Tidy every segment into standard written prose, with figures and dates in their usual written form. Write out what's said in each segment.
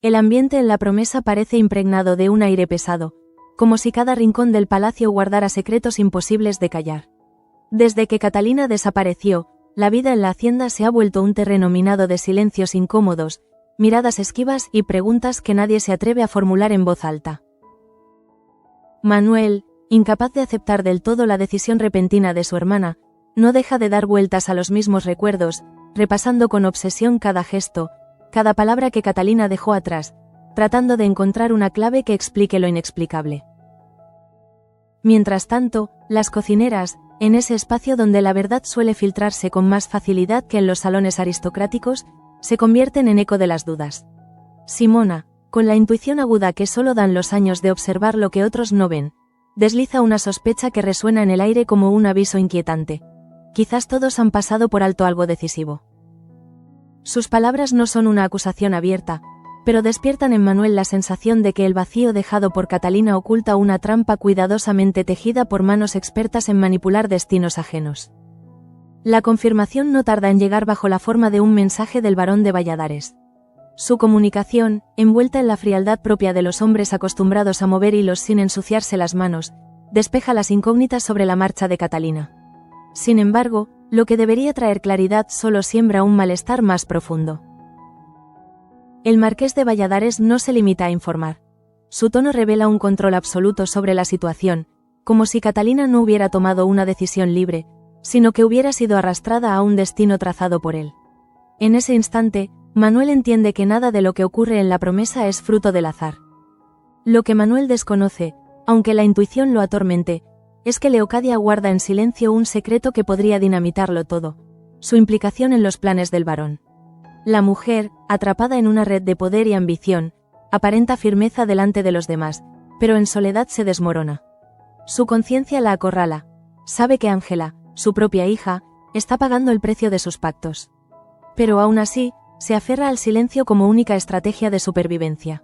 El ambiente en la promesa parece impregnado de un aire pesado, como si cada rincón del palacio guardara secretos imposibles de callar. Desde que Catalina desapareció, la vida en la hacienda se ha vuelto un terreno minado de silencios incómodos, miradas esquivas y preguntas que nadie se atreve a formular en voz alta. Manuel, incapaz de aceptar del todo la decisión repentina de su hermana, no deja de dar vueltas a los mismos recuerdos, repasando con obsesión cada gesto, cada palabra que Catalina dejó atrás, tratando de encontrar una clave que explique lo inexplicable. Mientras tanto, las cocineras, en ese espacio donde la verdad suele filtrarse con más facilidad que en los salones aristocráticos, se convierten en eco de las dudas. Simona, con la intuición aguda que solo dan los años de observar lo que otros no ven, desliza una sospecha que resuena en el aire como un aviso inquietante. Quizás todos han pasado por alto algo decisivo. Sus palabras no son una acusación abierta, pero despiertan en Manuel la sensación de que el vacío dejado por Catalina oculta una trampa cuidadosamente tejida por manos expertas en manipular destinos ajenos. La confirmación no tarda en llegar bajo la forma de un mensaje del barón de Valladares. Su comunicación, envuelta en la frialdad propia de los hombres acostumbrados a mover hilos sin ensuciarse las manos, despeja las incógnitas sobre la marcha de Catalina. Sin embargo, lo que debería traer claridad solo siembra un malestar más profundo. El marqués de Valladares no se limita a informar. Su tono revela un control absoluto sobre la situación, como si Catalina no hubiera tomado una decisión libre, sino que hubiera sido arrastrada a un destino trazado por él. En ese instante, Manuel entiende que nada de lo que ocurre en la promesa es fruto del azar. Lo que Manuel desconoce, aunque la intuición lo atormente, es que Leocadia guarda en silencio un secreto que podría dinamitarlo todo: su implicación en los planes del barón. La mujer, atrapada en una red de poder y ambición, aparenta firmeza delante de los demás, pero en soledad se desmorona. Su conciencia la acorrala. Sabe que Ángela, su propia hija, está pagando el precio de sus pactos. Pero aún así, se aferra al silencio como única estrategia de supervivencia.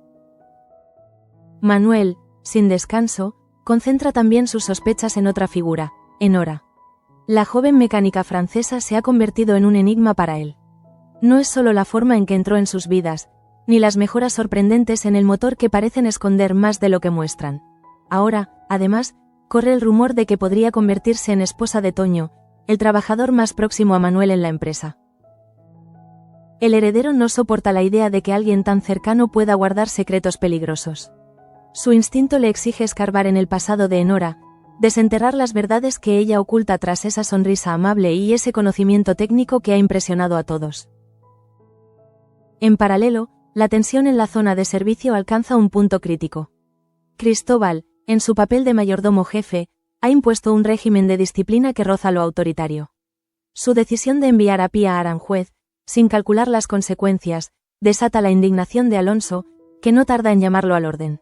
Manuel, sin descanso, concentra también sus sospechas en otra figura, en Nora. La joven mecánica francesa se ha convertido en un enigma para él. No es solo la forma en que entró en sus vidas, ni las mejoras sorprendentes en el motor que parecen esconder más de lo que muestran. Ahora, además, corre el rumor de que podría convertirse en esposa de Toño, el trabajador más próximo a Manuel en la empresa. El heredero no soporta la idea de que alguien tan cercano pueda guardar secretos peligrosos. Su instinto le exige escarbar en el pasado de Nora, desenterrar las verdades que ella oculta tras esa sonrisa amable y ese conocimiento técnico que ha impresionado a todos. En paralelo, la tensión en la zona de servicio alcanza un punto crítico. Cristóbal, en su papel de mayordomo jefe, ha impuesto un régimen de disciplina que roza lo autoritario. Su decisión de enviar a Pía a Aranjuez, sin calcular las consecuencias, desata la indignación de Alonso, que no tarda en llamarlo al orden.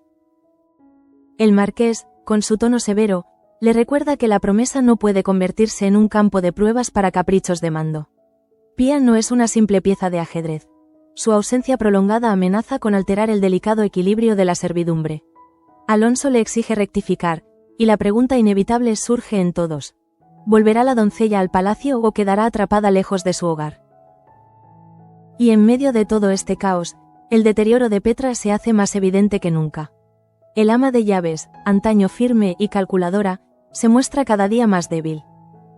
El marqués, con su tono severo, le recuerda que la promesa no puede convertirse en un campo de pruebas para caprichos de mando. Pía no es una simple pieza de ajedrez. Su ausencia prolongada amenaza con alterar el delicado equilibrio de la servidumbre. Alonso le exige rectificar, y la pregunta inevitable surge en todos: ¿volverá la doncella al palacio o quedará atrapada lejos de su hogar? Y en medio de todo este caos, el deterioro de Petra se hace más evidente que nunca. El ama de llaves, antaño firme y calculadora, se muestra cada día más débil.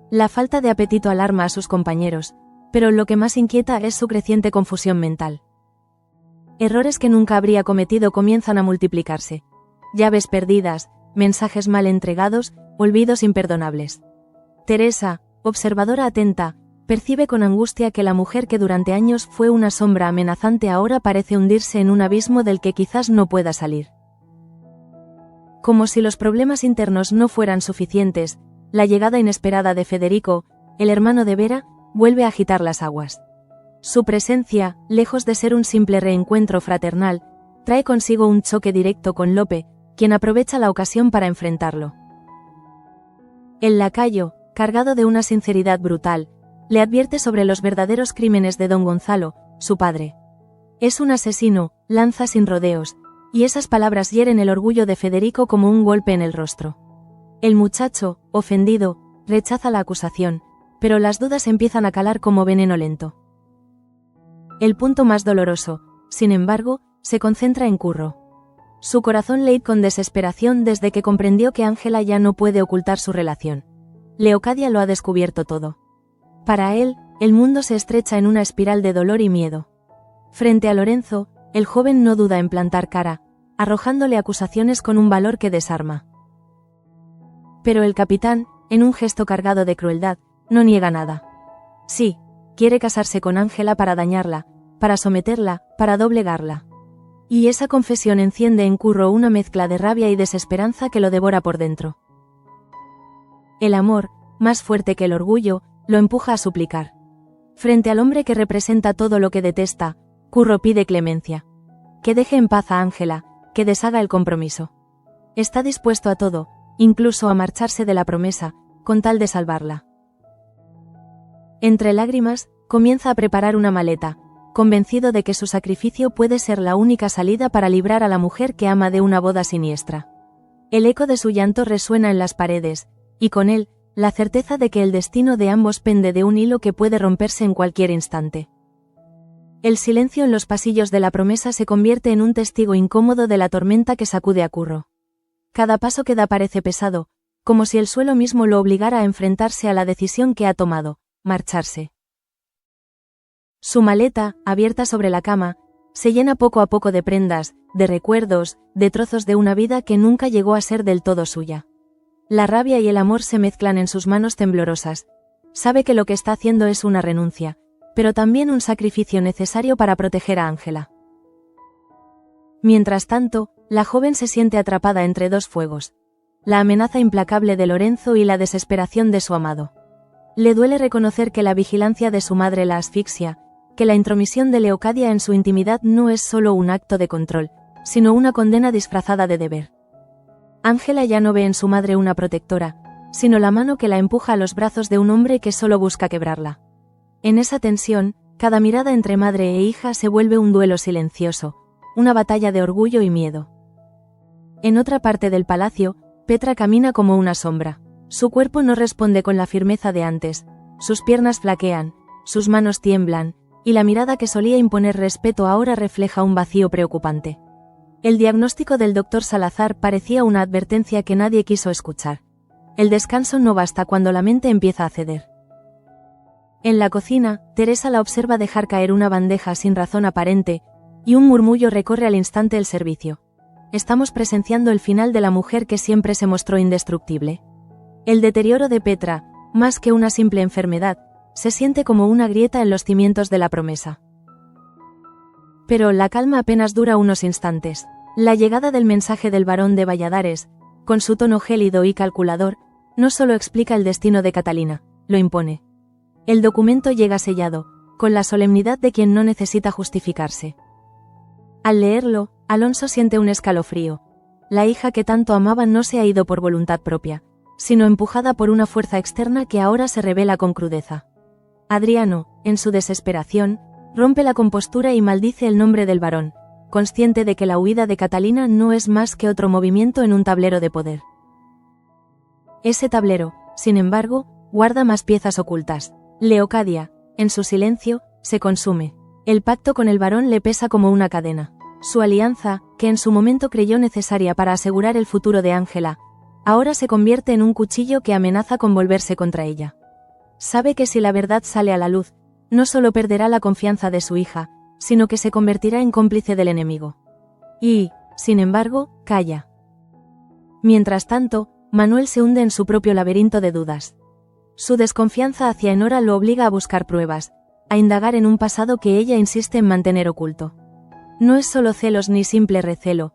La falta de apetito alarma a sus compañeros, pero lo que más inquieta es su creciente confusión mental. Errores que nunca habría cometido comienzan a multiplicarse. Llaves perdidas, mensajes mal entregados, olvidos imperdonables. Teresa, observadora atenta, percibe con angustia que la mujer que durante años fue una sombra amenazante ahora parece hundirse en un abismo del que quizás no pueda salir. Como si los problemas internos no fueran suficientes, la llegada inesperada de Federico, el hermano de Vera, vuelve a agitar las aguas. Su presencia, lejos de ser un simple reencuentro fraternal, trae consigo un choque directo con Lope, quien aprovecha la ocasión para enfrentarlo. El lacayo, cargado de una sinceridad brutal, le advierte sobre los verdaderos crímenes de don Gonzalo, su padre. Es un asesino, lanza sin rodeos, y esas palabras hieren el orgullo de Federico como un golpe en el rostro. El muchacho, ofendido, rechaza la acusación, pero las dudas empiezan a calar como veneno lento. El punto más doloroso, sin embargo, se concentra en Curro. Su corazón late con desesperación desde que comprendió que Ángela ya no puede ocultar su relación. Leocadia lo ha descubierto todo. Para él, el mundo se estrecha en una espiral de dolor y miedo. Frente a Lorenzo, el joven no duda en plantar cara, arrojándole acusaciones con un valor que desarma. Pero el capitán, en un gesto cargado de crueldad, no niega nada. Sí, quiere casarse con Ángela para dañarla, para someterla, para doblegarla. Y esa confesión enciende en Curro una mezcla de rabia y desesperanza que lo devora por dentro. El amor, más fuerte que el orgullo, lo empuja a suplicar. Frente al hombre que representa todo lo que detesta, Curro pide clemencia. Que deje en paz a Ángela, que deshaga el compromiso. Está dispuesto a todo, incluso a marcharse de la promesa, con tal de salvarla. Entre lágrimas, comienza a preparar una maleta, convencido de que su sacrificio puede ser la única salida para librar a la mujer que ama de una boda siniestra. El eco de su llanto resuena en las paredes, y con él, la certeza de que el destino de ambos pende de un hilo que puede romperse en cualquier instante. El silencio en los pasillos de la promesa se convierte en un testigo incómodo de la tormenta que sacude a Curro. Cada paso que da parece pesado, como si el suelo mismo lo obligara a enfrentarse a la decisión que ha tomado, marcharse. Su maleta, abierta sobre la cama, se llena poco a poco de prendas, de recuerdos, de trozos de una vida que nunca llegó a ser del todo suya. La rabia y el amor se mezclan en sus manos temblorosas. Sabe que lo que está haciendo es una renuncia, pero también un sacrificio necesario para proteger a Ángela. Mientras tanto, la joven se siente atrapada entre dos fuegos: la amenaza implacable de Lorenzo y la desesperación de su amado. Le duele reconocer que la vigilancia de su madre la asfixia, que la intromisión de Leocadia en su intimidad no es solo un acto de control, sino una condena disfrazada de deber. Ángela ya no ve en su madre una protectora, sino la mano que la empuja a los brazos de un hombre que solo busca quebrarla. En esa tensión, cada mirada entre madre e hija se vuelve un duelo silencioso, una batalla de orgullo y miedo. En otra parte del palacio, Petra camina como una sombra. Su cuerpo no responde con la firmeza de antes, sus piernas flaquean, sus manos tiemblan, y la mirada que solía imponer respeto ahora refleja un vacío preocupante. El diagnóstico del doctor Salazar parecía una advertencia que nadie quiso escuchar. El descanso no basta cuando la mente empieza a ceder. En la cocina, Teresa la observa dejar caer una bandeja sin razón aparente, y un murmullo recorre al instante el servicio. Estamos presenciando el final de la mujer que siempre se mostró indestructible. El deterioro de Petra, más que una simple enfermedad, se siente como una grieta en los cimientos de la promesa. Pero la calma apenas dura unos instantes. La llegada del mensaje del barón de Valladares, con su tono gélido y calculador, no solo explica el destino de Catalina, lo impone. El documento llega sellado, con la solemnidad de quien no necesita justificarse. Al leerlo, Alonso siente un escalofrío. La hija que tanto amaba no se ha ido por voluntad propia, sino empujada por una fuerza externa que ahora se revela con crudeza. Adriano, en su desesperación, rompe la compostura y maldice el nombre del barón, consciente de que la huida de Catalina no es más que otro movimiento en un tablero de poder. Ese tablero, sin embargo, guarda más piezas ocultas. Leocadia, en su silencio, se consume. El pacto con el barón le pesa como una cadena. Su alianza, que en su momento creyó necesaria para asegurar el futuro de Ángela, ahora se convierte en un cuchillo que amenaza con volverse contra ella. Sabe que si la verdad sale a la luz, no solo perderá la confianza de su hija, sino que se convertirá en cómplice del enemigo. Y, sin embargo, calla. Mientras tanto, Manuel se hunde en su propio laberinto de dudas. Su desconfianza hacia Enora lo obliga a buscar pruebas, a indagar en un pasado que ella insiste en mantener oculto. No es solo celos ni simple recelo,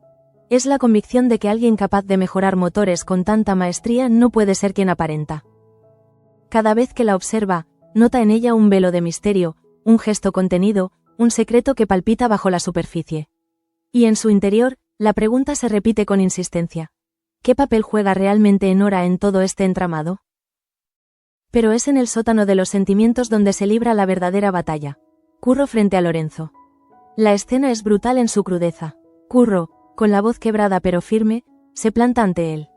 es la convicción de que alguien capaz de mejorar motores con tanta maestría no puede ser quien aparenta. Cada vez que la observa, nota en ella un velo de misterio, un gesto contenido, un secreto que palpita bajo la superficie. Y en su interior, la pregunta se repite con insistencia. ¿Qué papel juega realmente Enora en todo este entramado? Pero es en el sótano de los sentimientos donde se libra la verdadera batalla. Curro frente a Lorenzo. La escena es brutal en su crudeza. Curro, con la voz quebrada pero firme, se planta ante él.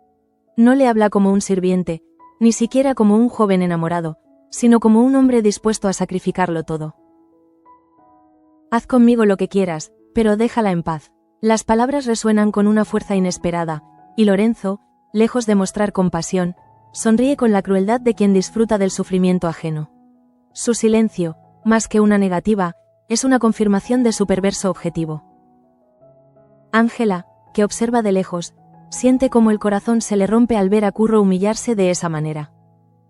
No le habla como un sirviente, ni siquiera como un joven enamorado, sino como un hombre dispuesto a sacrificarlo todo. Haz conmigo lo que quieras, Pero déjala en paz. Las palabras resuenan con una fuerza inesperada, y Lorenzo, lejos de mostrar compasión, sonríe con la crueldad de quien disfruta del sufrimiento ajeno. Su silencio, más que una negativa, es una confirmación de su perverso objetivo. Ángela, que observa de lejos, siente como el corazón se le rompe al ver a Curro humillarse de esa manera.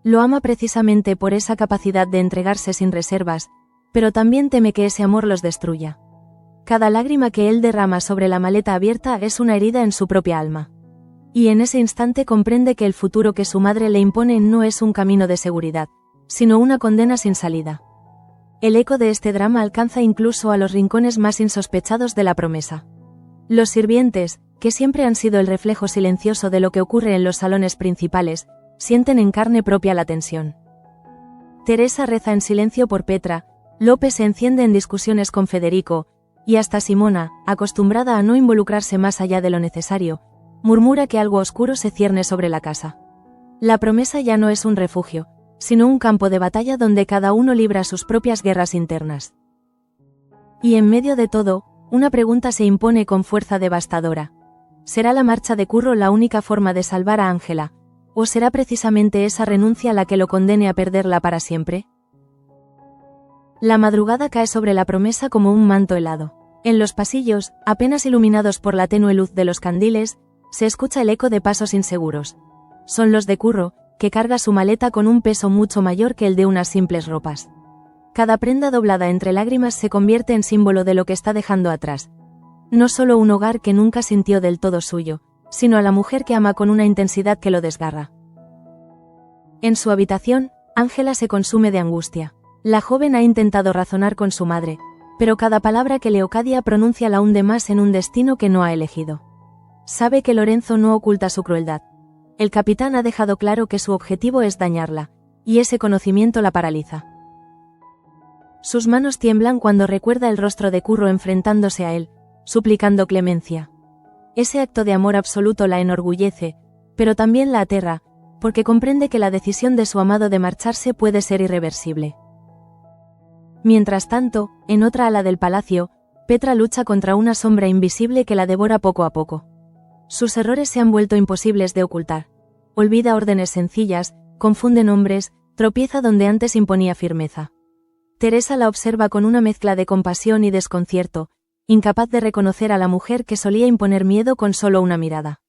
Lo ama precisamente por esa capacidad de entregarse sin reservas, pero también teme que ese amor los destruya. Cada lágrima que él derrama sobre la maleta abierta es una herida en su propia alma. Y en ese instante comprende que el futuro que su madre le impone no es un camino de seguridad, sino una condena sin salida. El eco de este drama alcanza incluso a los rincones más insospechados de la promesa. Los sirvientes, que siempre han sido el reflejo silencioso de lo que ocurre en los salones principales, sienten en carne propia la tensión. Teresa reza en silencio por Petra, Lope se enciende en discusiones con Federico, y hasta Simona, acostumbrada a no involucrarse más allá de lo necesario, murmura que algo oscuro se cierne sobre la casa. La promesa ya no es un refugio, sino un campo de batalla donde cada uno libra sus propias guerras internas. Y en medio de todo, una pregunta se impone con fuerza devastadora. ¿Será la marcha de Curro la única forma de salvar a Ángela, o será precisamente esa renuncia la que lo condene a perderla para siempre? La madrugada cae sobre la promesa como un manto helado. En los pasillos, apenas iluminados por la tenue luz de los candiles, se escucha el eco de pasos inseguros. Son los de Curro, que carga su maleta con un peso mucho mayor que el de unas simples ropas. Cada prenda doblada entre lágrimas se convierte en símbolo de lo que está dejando atrás. No solo un hogar que nunca sintió del todo suyo, sino a la mujer que ama con una intensidad que lo desgarra. En su habitación, Ángela se consume de angustia. La joven ha intentado razonar con su madre, pero cada palabra que Leocadia pronuncia la hunde más en un destino que no ha elegido. Sabe que Lorenzo no oculta su crueldad. El capitán ha dejado claro que su objetivo es dañarla, y ese conocimiento la paraliza. Sus manos tiemblan cuando recuerda el rostro de Curro enfrentándose a él, suplicando clemencia. Ese acto de amor absoluto la enorgullece, pero también la aterra, porque comprende que la decisión de su amado de marcharse puede ser irreversible. Mientras tanto, en otra ala del palacio, Petra lucha contra una sombra invisible que la devora poco a poco. Sus errores se han vuelto imposibles de ocultar. Olvida órdenes sencillas, confunde nombres, tropieza donde antes imponía firmeza. Teresa la observa con una mezcla de compasión y desconcierto, incapaz de reconocer a la mujer que solía imponer miedo con solo una mirada.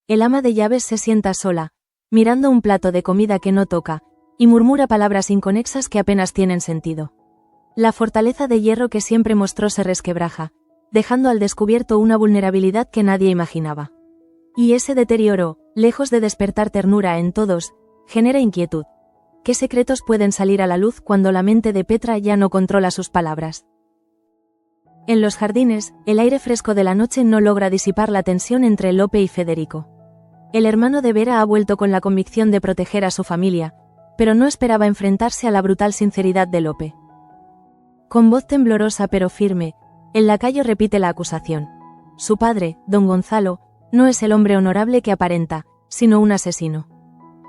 El ama de llaves se sienta sola, mirando un plato de comida que no toca, y murmura palabras inconexas que apenas tienen sentido. La fortaleza de hierro que siempre mostró se resquebraja, dejando al descubierto una vulnerabilidad que nadie imaginaba. Y ese deterioro, lejos de despertar ternura en todos, genera inquietud. ¿Qué secretos pueden salir a la luz cuando la mente de Petra ya no controla sus palabras? En los jardines, el aire fresco de la noche no logra disipar la tensión entre Lope y Federico. El hermano de Vera ha vuelto con la convicción de proteger a su familia, pero no esperaba enfrentarse a la brutal sinceridad de Lope. Con voz temblorosa pero firme, el lacayo repite la acusación. Su padre, don Gonzalo, no es el hombre honorable que aparenta, sino un asesino.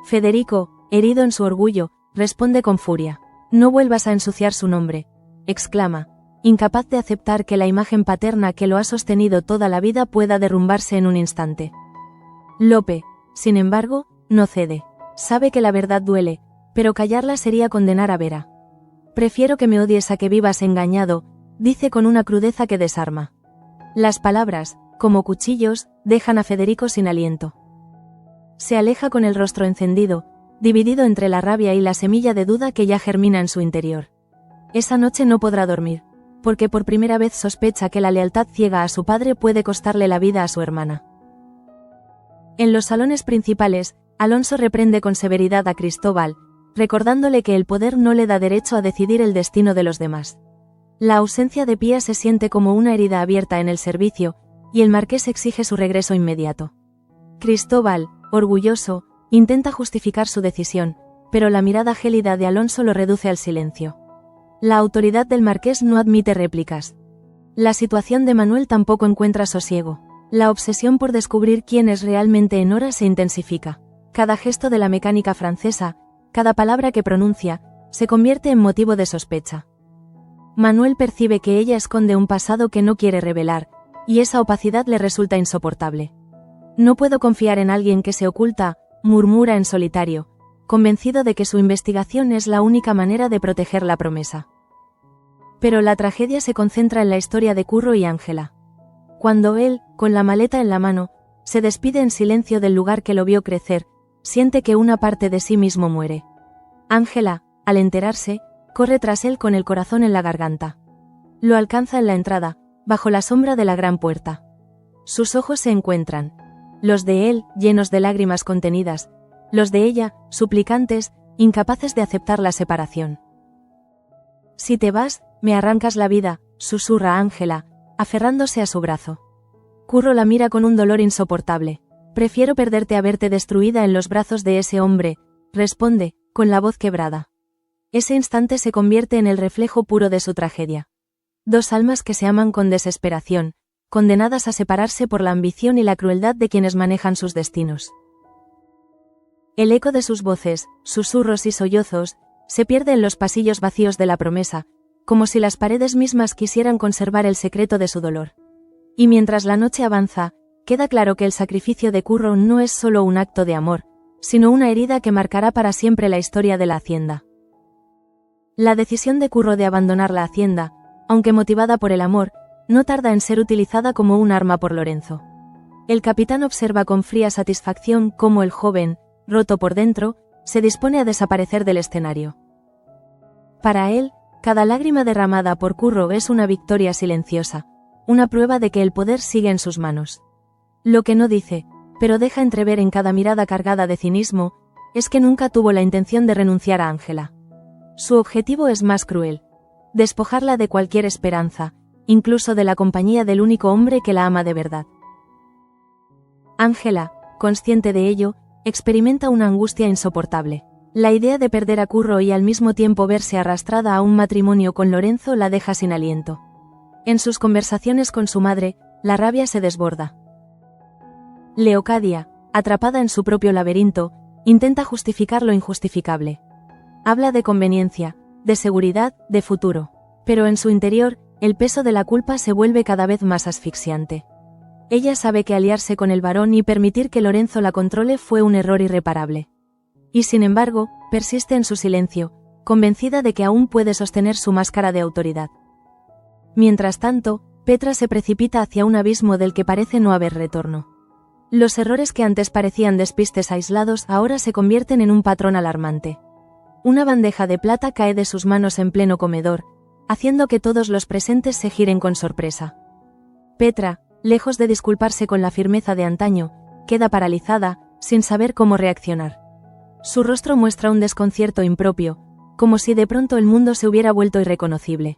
Federico, herido en su orgullo, responde con furia. No vuelvas a ensuciar su nombre, exclama, incapaz de aceptar que la imagen paterna que lo ha sostenido toda la vida pueda derrumbarse en un instante. Lope, sin embargo, no cede. Sabe que la verdad duele, pero callarla sería condenar a Vera. Prefiero que me odies a que vivas engañado, dice con una crudeza que desarma. Las palabras, como cuchillos, dejan a Federico sin aliento. Se aleja con el rostro encendido, dividido entre la rabia y la semilla de duda que ya germina en su interior. Esa noche no podrá dormir, porque por primera vez sospecha que la lealtad ciega a su padre puede costarle la vida a su hermana. En los salones principales, Alonso reprende con severidad a Cristóbal, recordándole que el poder no le da derecho a decidir el destino de los demás. La ausencia de Pía se siente como una herida abierta en el servicio, y el marqués exige su regreso inmediato. Cristóbal, orgulloso, intenta justificar su decisión, pero la mirada gélida de Alonso lo reduce al silencio. La autoridad del marqués no admite réplicas. La situación de Manuel tampoco encuentra sosiego. La obsesión por descubrir quién es realmente Enora se intensifica. Cada gesto de la mecánica francesa, cada palabra que pronuncia, se convierte en motivo de sospecha. Manuel percibe que ella esconde un pasado que no quiere revelar, y esa opacidad le resulta insoportable. No puedo confiar en alguien que se oculta, murmura en solitario, convencido de que su investigación es la única manera de proteger la promesa. Pero la tragedia se concentra en la historia de Curro y Ángela. Cuando él, con la maleta en la mano, se despide en silencio del lugar que lo vio crecer, siente que una parte de sí mismo muere. Ángela, al enterarse, corre tras él con el corazón en la garganta. Lo alcanza en la entrada, bajo la sombra de la gran puerta. Sus ojos se encuentran. Los de él, llenos de lágrimas contenidas, los de ella, suplicantes, incapaces de aceptar la separación. Si te vas, me arrancas la vida, susurra Ángela, aferrándose a su brazo. Curro la mira con un dolor insoportable. Prefiero perderte a verte destruida en los brazos de ese hombre, responde, con la voz quebrada. Ese instante se convierte en el reflejo puro de su tragedia. Dos almas que se aman con desesperación, condenadas a separarse por la ambición y la crueldad de quienes manejan sus destinos. El eco de sus voces, susurros y sollozos, se pierde en los pasillos vacíos de la promesa, como si las paredes mismas quisieran conservar el secreto de su dolor. Y mientras la noche avanza, queda claro que el sacrificio de Curro no es solo un acto de amor, sino una herida que marcará para siempre la historia de la hacienda. La decisión de Curro de abandonar la hacienda, aunque motivada por el amor, no tarda en ser utilizada como un arma por Lorenzo. El capitán observa con fría satisfacción cómo el joven, roto por dentro, se dispone a desaparecer del escenario. Para él, cada lágrima derramada por Curro es una victoria silenciosa, una prueba de que el poder sigue en sus manos. Lo que no dice, pero deja entrever en cada mirada cargada de cinismo, es que nunca tuvo la intención de renunciar a Ángela. Su objetivo es más cruel: despojarla de cualquier esperanza, incluso de la compañía del único hombre que la ama de verdad. Ángela, consciente de ello, experimenta una angustia insoportable. La idea de perder a Curro y al mismo tiempo verse arrastrada a un matrimonio con Lorenzo la deja sin aliento. En sus conversaciones con su madre, la rabia se desborda. Leocadia, atrapada en su propio laberinto, intenta justificar lo injustificable. Habla de conveniencia, de seguridad, de futuro. Pero en su interior, el peso de la culpa se vuelve cada vez más asfixiante. Ella sabe que aliarse con el varón y permitir que Lorenzo la controle fue un error irreparable. Y sin embargo, persiste en su silencio, convencida de que aún puede sostener su máscara de autoridad. Mientras tanto, Petra se precipita hacia un abismo del que parece no haber retorno. Los errores que antes parecían despistes aislados ahora se convierten en un patrón alarmante. Una bandeja de plata cae de sus manos en pleno comedor, haciendo que todos los presentes se giren con sorpresa. Petra, lejos de disculparse con la firmeza de antaño, queda paralizada, sin saber cómo reaccionar. Su rostro muestra un desconcierto impropio, como si de pronto el mundo se hubiera vuelto irreconocible.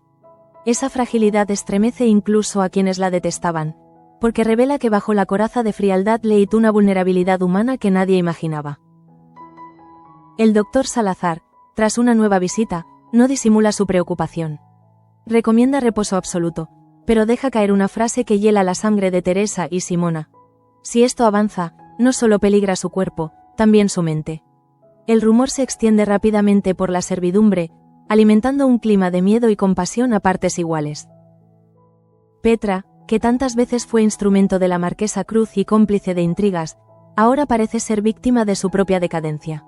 Esa fragilidad estremece incluso a quienes la detestaban, porque revela que bajo la coraza de frialdad leía una vulnerabilidad humana que nadie imaginaba. El doctor Salazar, tras una nueva visita, no disimula su preocupación. Recomienda reposo absoluto, pero deja caer una frase que hiela la sangre de Teresa y Simona. Si esto avanza, no solo peligra su cuerpo, también su mente. El rumor se extiende rápidamente por la servidumbre, alimentando un clima de miedo y compasión a partes iguales. Petra, que tantas veces fue instrumento de la marquesa Cruz y cómplice de intrigas, ahora parece ser víctima de su propia decadencia.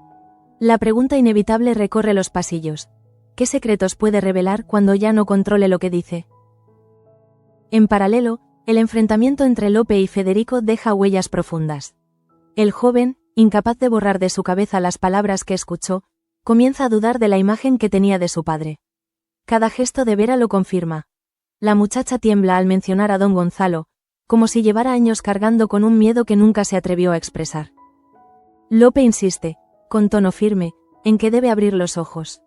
La pregunta inevitable recorre los pasillos: ¿qué secretos puede revelar cuando ya no controle lo que dice? En paralelo, el enfrentamiento entre Lope y Federico deja huellas profundas. El joven, incapaz de borrar de su cabeza las palabras que escuchó, comienza a dudar de la imagen que tenía de su padre. Cada gesto de Vera lo confirma. La muchacha tiembla al mencionar a don Gonzalo, como si llevara años cargando con un miedo que nunca se atrevió a expresar. Lope insiste, con tono firme, en que debe abrir los ojos.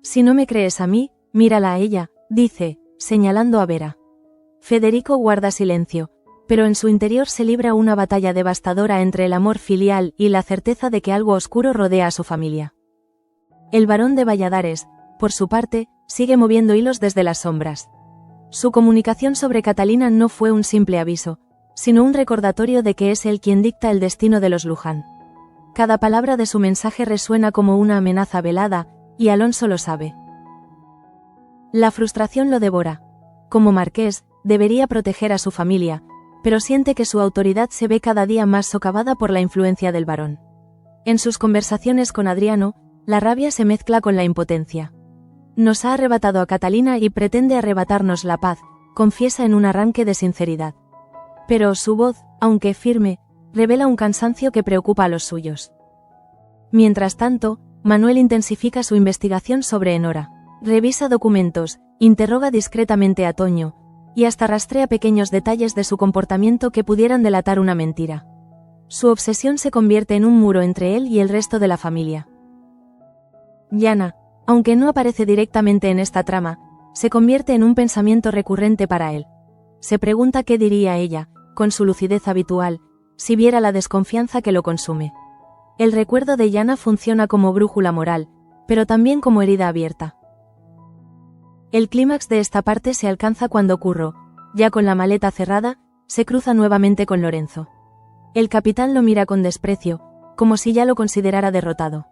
Si no me crees a mí, mírala a ella, dice, señalando a Vera. Federico guarda silencio, pero en su interior se libra una batalla devastadora entre el amor filial y la certeza de que algo oscuro rodea a su familia. El barón de Valladares, por su parte, sigue moviendo hilos desde las sombras. Su comunicación sobre Catalina no fue un simple aviso, sino un recordatorio de que es él quien dicta el destino de los Luján. Cada palabra de su mensaje resuena como una amenaza velada, y Alonso lo sabe. La frustración lo devora. Como marqués, debería proteger a su familia, pero siente que su autoridad se ve cada día más socavada por la influencia del barón. En sus conversaciones con Adriano, la rabia se mezcla con la impotencia. Nos ha arrebatado a Catalina y pretende arrebatarnos la paz, confiesa en un arranque de sinceridad. Pero su voz, aunque firme, revela un cansancio que preocupa a los suyos. Mientras tanto, Manuel intensifica su investigación sobre Enora. Revisa documentos, interroga discretamente a Toño, y hasta rastrea pequeños detalles de su comportamiento que pudieran delatar una mentira. Su obsesión se convierte en un muro entre él y el resto de la familia. Yana, aunque no aparece directamente en esta trama, se convierte en un pensamiento recurrente para él. Se pregunta qué diría ella, con su lucidez habitual, si viera la desconfianza que lo consume. El recuerdo de Yana funciona como brújula moral, pero también como herida abierta. El clímax de esta parte se alcanza cuando Curro, ya con la maleta cerrada, se cruza nuevamente con Lorenzo. El capitán lo mira con desprecio, como si ya lo considerara derrotado.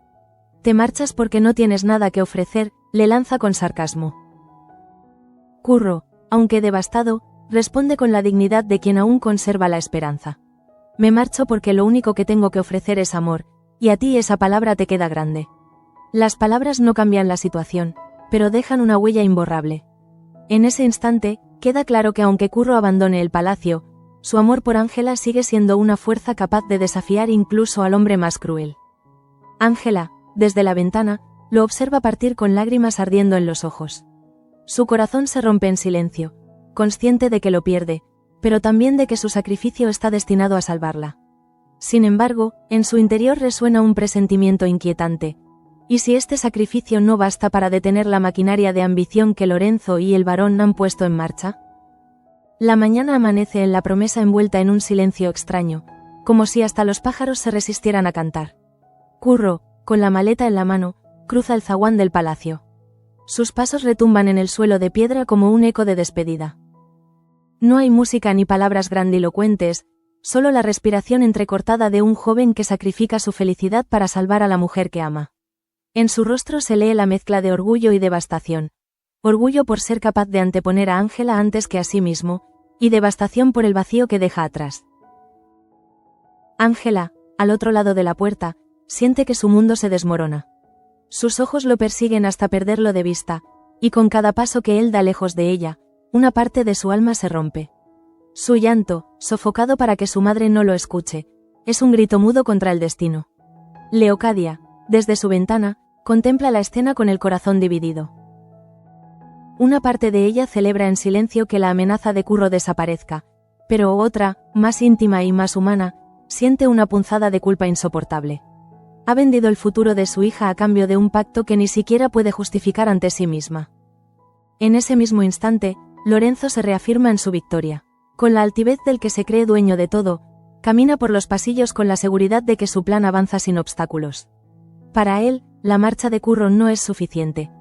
«Te marchas porque no tienes nada que ofrecer», le lanza con sarcasmo. Curro, aunque devastado, responde con la dignidad de quien aún conserva la esperanza. «Me marcho porque lo único que tengo que ofrecer es amor, y a ti esa palabra te queda grande». Las palabras no cambian la situación, pero dejan una huella imborrable. En ese instante, queda claro que aunque Curro abandone el palacio, su amor por Ángela sigue siendo una fuerza capaz de desafiar incluso al hombre más cruel. Ángela, desde la ventana, lo observa partir con lágrimas ardiendo en los ojos. Su corazón se rompe en silencio, consciente de que lo pierde, pero también de que su sacrificio está destinado a salvarla. Sin embargo, en su interior resuena un presentimiento inquietante. ¿Y si este sacrificio no basta para detener la maquinaria de ambición que Lorenzo y el barón han puesto en marcha? La mañana amanece en la promesa envuelta en un silencio extraño, como si hasta los pájaros se resistieran a cantar. Curro, con la maleta en la mano, cruza el zaguán del palacio. Sus pasos retumban en el suelo de piedra como un eco de despedida. No hay música ni palabras grandilocuentes, solo la respiración entrecortada de un joven que sacrifica su felicidad para salvar a la mujer que ama. En su rostro se lee la mezcla de orgullo y devastación. Orgullo por ser capaz de anteponer a Ángela antes que a sí mismo, y devastación por el vacío que deja atrás. Ángela, al otro lado de la puerta, siente que su mundo se desmorona. Sus ojos lo persiguen hasta perderlo de vista, y con cada paso que él da lejos de ella, una parte de su alma se rompe. Su llanto, sofocado para que su madre no lo escuche, es un grito mudo contra el destino. Leocadia, desde su ventana, contempla la escena con el corazón dividido. Una parte de ella celebra en silencio que la amenaza de Curro desaparezca, pero otra, más íntima y más humana, siente una punzada de culpa insoportable. Ha vendido el futuro de su hija a cambio de un pacto que ni siquiera puede justificar ante sí misma. En ese mismo instante, Lorenzo se reafirma en su victoria. Con la altivez del que se cree dueño de todo, camina por los pasillos con la seguridad de que su plan avanza sin obstáculos. Para él, la marcha de Curro no es suficiente.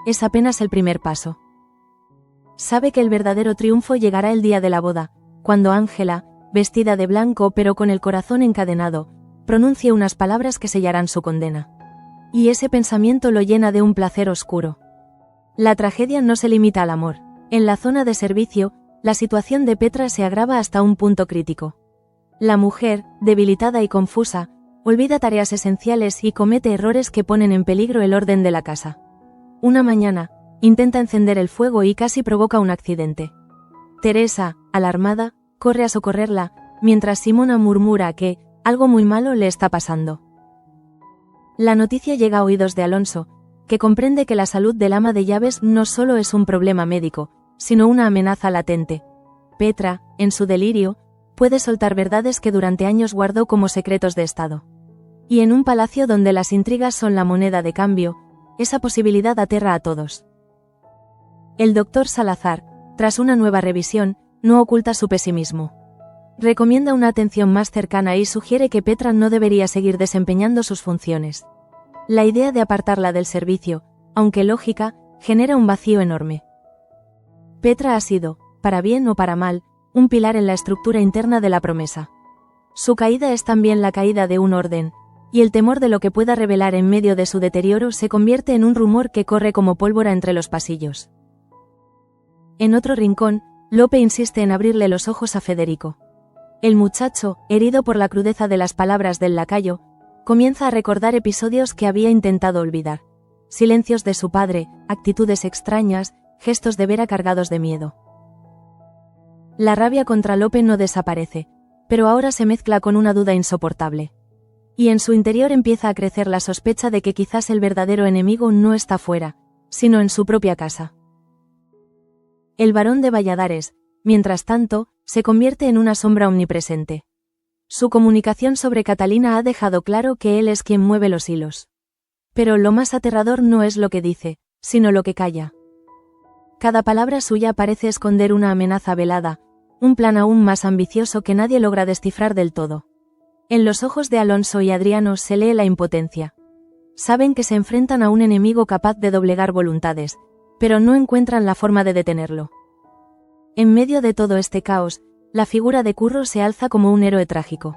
Es apenas el primer paso. Sabe que el verdadero triunfo llegará el día de la boda, cuando Ángela, vestida de blanco pero con el corazón encadenado, pronuncie unas palabras que sellarán su condena. Y ese pensamiento lo llena de un placer oscuro. La tragedia no se limita al amor. En la zona de servicio, la situación de Petra se agrava hasta un punto crítico. La mujer, debilitada y confusa, olvida tareas esenciales y comete errores que ponen en peligro el orden de la casa. Una mañana, intenta encender el fuego y casi provoca un accidente. Teresa, alarmada, corre a socorrerla, mientras Simona murmura que algo muy malo le está pasando. La noticia llega a oídos de Alonso, que comprende que la salud del ama de llaves no solo es un problema médico, sino una amenaza latente. Petra, en su delirio, puede soltar verdades que durante años guardó como secretos de Estado. Y en un palacio donde las intrigas son la moneda de cambio, esa posibilidad aterra a todos. El doctor Salazar, tras una nueva revisión, no oculta su pesimismo. Recomienda una atención más cercana y sugiere que Petra no debería seguir desempeñando sus funciones. La idea de apartarla del servicio, aunque lógica, genera un vacío enorme. Petra ha sido, para bien o para mal, un pilar en la estructura interna de la promesa. Su caída es también la caída de un orden, y el temor de lo que pueda revelar en medio de su deterioro se convierte en un rumor que corre como pólvora entre los pasillos. En otro rincón, Lope insiste en abrirle los ojos a Federico. El muchacho, herido por la crudeza de las palabras del lacayo, comienza a recordar episodios que había intentado olvidar. Silencios de su padre, actitudes extrañas, gestos de Vera cargados de miedo. La rabia contra Lope no desaparece, pero ahora se mezcla con una duda insoportable. Y en su interior empieza a crecer la sospecha de que quizás el verdadero enemigo no está fuera, sino en su propia casa. El barón de Valladares, mientras tanto, se convierte en una sombra omnipresente. Su comunicación sobre Catalina ha dejado claro que él es quien mueve los hilos. Pero lo más aterrador no es lo que dice, sino lo que calla. Cada palabra suya parece esconder una amenaza velada, un plan aún más ambicioso que nadie logra descifrar del todo. En los ojos de Alonso y Adriano se lee la impotencia. Saben que se enfrentan a un enemigo capaz de doblegar voluntades, pero no encuentran la forma de detenerlo. En medio de todo este caos, la figura de Curro se alza como un héroe trágico.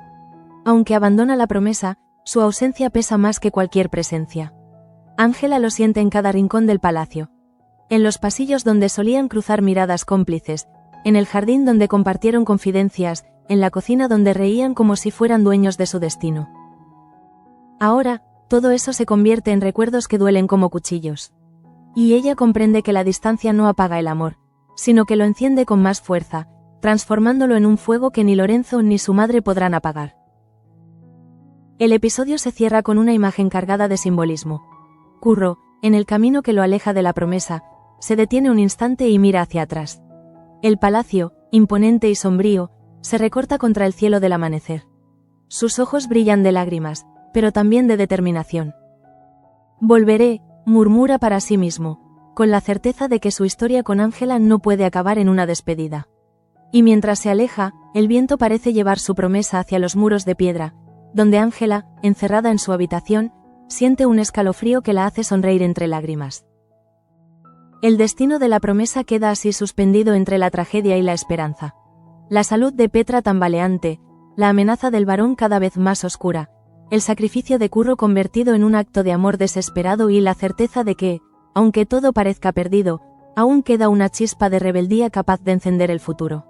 Aunque abandona la promesa, su ausencia pesa más que cualquier presencia. Ángela lo siente en cada rincón del palacio. En los pasillos donde solían cruzar miradas cómplices, en el jardín donde compartieron confidencias, en la cocina donde reían como si fueran dueños de su destino. Ahora, todo eso se convierte en recuerdos que duelen como cuchillos. Y ella comprende que la distancia no apaga el amor, sino que lo enciende con más fuerza, transformándolo en un fuego que ni Lorenzo ni su madre podrán apagar. El episodio se cierra con una imagen cargada de simbolismo. Curro, en el camino que lo aleja de la promesa, se detiene un instante y mira hacia atrás. El palacio, imponente y sombrío, se recorta contra el cielo del amanecer. Sus ojos brillan de lágrimas, pero también de determinación. Volveré, murmura para sí mismo, con la certeza de que su historia con Ángela no puede acabar en una despedida. Y mientras se aleja, el viento parece llevar su promesa hacia los muros de piedra, donde Ángela, encerrada en su habitación, siente un escalofrío que la hace sonreír entre lágrimas. El destino de la promesa queda así suspendido entre la tragedia y la esperanza. La salud de Petra tambaleante, la amenaza del varón cada vez más oscura, el sacrificio de Curro convertido en un acto de amor desesperado y la certeza de que, aunque todo parezca perdido, aún queda una chispa de rebeldía capaz de encender el futuro.